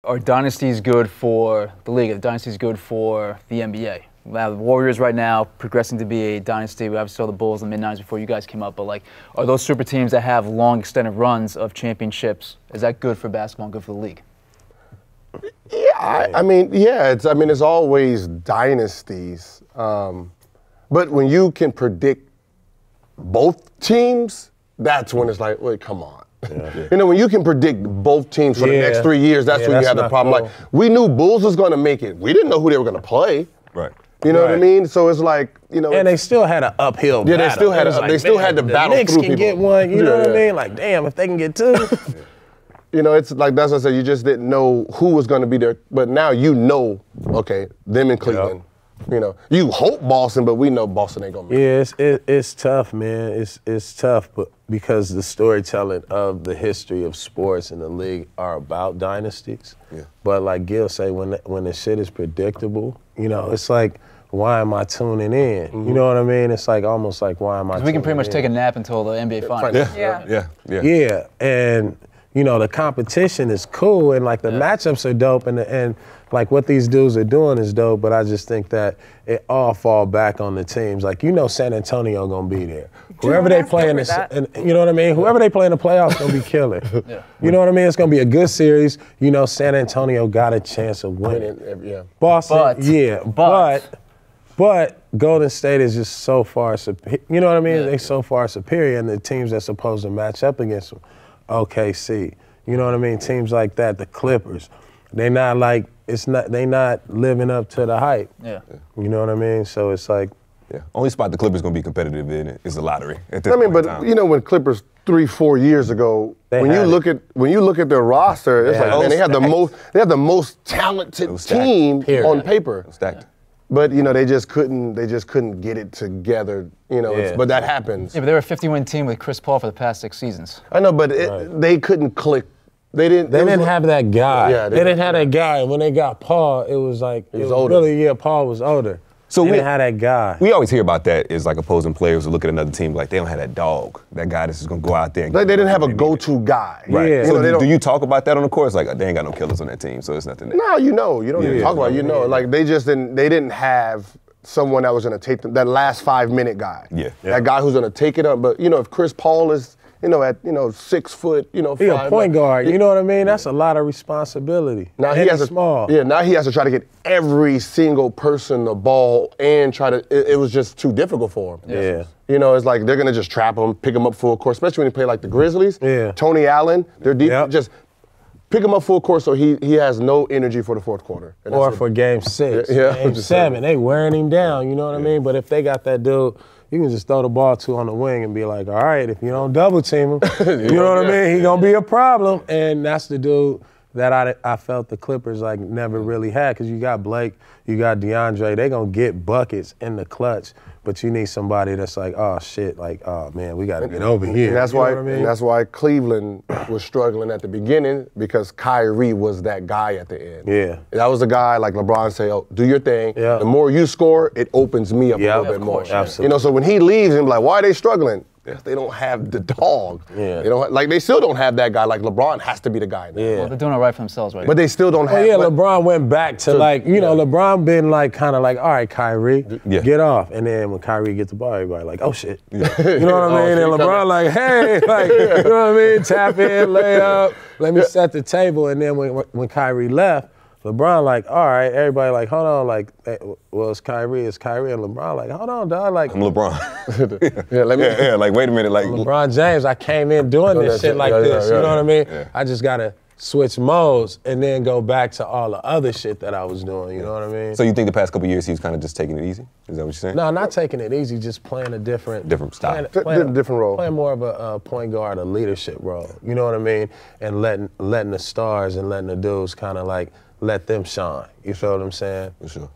Are dynasties good for the league? Are dynasties good for the NBA? We have the Warriors right now progressing to be a dynasty. We obviously saw the Bulls in the mid-90s before you guys came up, but like, are those super teams that have long extended runs of championships, is that good for basketball and good for the league? Yeah, I mean, yeah, it's always dynasties. But when you can predict both teams, that's when it's like, wait, come on. Yeah. You know, when you can predict both teams for the next 3 years, that's when you have the problem. Cool. Like, we knew Bulls was going to make it. We didn't know who they were going to play. Right. You know what I mean? So it's like, you know. And they still had an uphill battle. Yeah, they still had to battle through people. The Knicks can get one, you know what I mean? Like, damn, if they can get two. You know, it's like, that's what I said, you just didn't know who was going to be there. But now you know, okay, them in Cleveland. Yep. You know, you hope Boston, but we know Boston ain't going to make it. Yeah, it's tough, man. It's tough, but because the storytelling of the history of sports in the league are about dynasties. Yeah. But like Gil say, when the shit is predictable, you know, it's like, why am I tuning in? Mm-hmm. You know what I mean? It's like almost like, why am I tuning in? We can pretty much take a nap until the NBA Finals. Yeah, and you know, the competition is cool and like the matchups are dope and like what these dudes are doing is dope, but I just think that it all fall back on the teams. Like, you know, San Antonio gonna be there. Whoever they play in the, you know what I mean? Whoever they play in the playoffs gonna be killing. You know what I mean? It's gonna be a good series. You know, San Antonio got a chance of winning. Boston, but Golden State is just so far superior. You know what I mean? They so far superior, and the teams that's supposed to match up against them, OKC. You know what I mean? Teams like that, the Clippers, they not like, they not living up to the hype. Yeah. You know what I mean? So it's like, only spot the Clippers gonna be competitive in is the lottery. I mean, but you know, when Clippers 3-4 years ago, when you look at their roster, it's like, man, they have the most talented team on paper. Stacked. But you know, they just couldn't get it together. You know, but that happens. Yeah, but they were a 50-win team with Chris Paul for the past 6 seasons. I know, but they couldn't click. They didn't have that guy. Yeah, they didn't have that guy. And when they got Paul, it was like it was older. Really, Paul was older. So we didn't have that guy. We always hear about that is like opposing players who look at another team like they don't have that dog, that guy that's just gonna go out there. And they didn't have a go-to guy. Right. Yeah. So do you talk about that on the court? It's like they ain't got no killers on that team, so it's nothing there. No, you don't even talk about it. You know, like they didn't have someone that was gonna take them, that last 5-minute guy. Yeah. That guy who's gonna take it up. But you know, if Chris Paul is, you know, at 6 foot, you know, he a point guard. You know what I mean? That's a lot of responsibility. Now he has small. Yeah. Now he has to try to get every single person the ball and try to. It was just too difficult for him. Yeah. You know, it's like they're gonna just trap him, pick him up full court, especially when you play like the Grizzlies. Yeah. Tony Allen, they're deep. Just pick him up full court so he has no energy for the fourth quarter. Or for game 6, game 7, they wearing him down. You know what I mean? But if they got that dude, you can just throw the ball to on the wing and be like, all right, if you don't double team him, you know what I mean? He gonna be a problem. And that's the dude that I felt the Clippers like never really had, because you got Blake, you got DeAndre, they gonna get buckets in the clutch, but you need somebody that's like, oh shit, like, oh man, we gotta get over here. And that's why Cleveland was struggling at the beginning, because Kyrie was that guy at the end. Yeah. That was the guy, like LeBron say, oh, do your thing. Yeah. The more you score, it opens me up a little bit more. Absolutely. You know, so when he leaves, and like, why are they struggling? They don't have the dog. Yeah. They don't they still don't have that guy. Like LeBron has to be the guy now. Yeah. Well, they're doing it right for themselves right now. But they still don't have. LeBron went back to like, you know, LeBron been like kind of like, all right, Kyrie, get off. And then when Kyrie gets the ball, everybody like, oh shit. Yeah. You know what I mean? And LeBron like, hey, like, you know what I mean? Tap in, lay up, let me set the table. And then when Kyrie left, LeBron like, all right, everybody like, hold on, like, well, it's Kyrie, and LeBron like, hold on, dog, like. I'm LeBron. Like, wait a minute, like. LeBron James, I came in doing this shit like this, you know what I mean? Yeah. I just gotta switch modes and then go back to all the other shit that I was doing, you know what I mean? So you think the past couple of years he was kind of just taking it easy? Is that what you're saying? No, not taking it easy, just playing a different style. Playing a different role. Playing more of a point guard, a leadership role, you know what I mean? And letting the stars and letting the dudes kind of like, let them shine. You feel what I'm saying? For sure.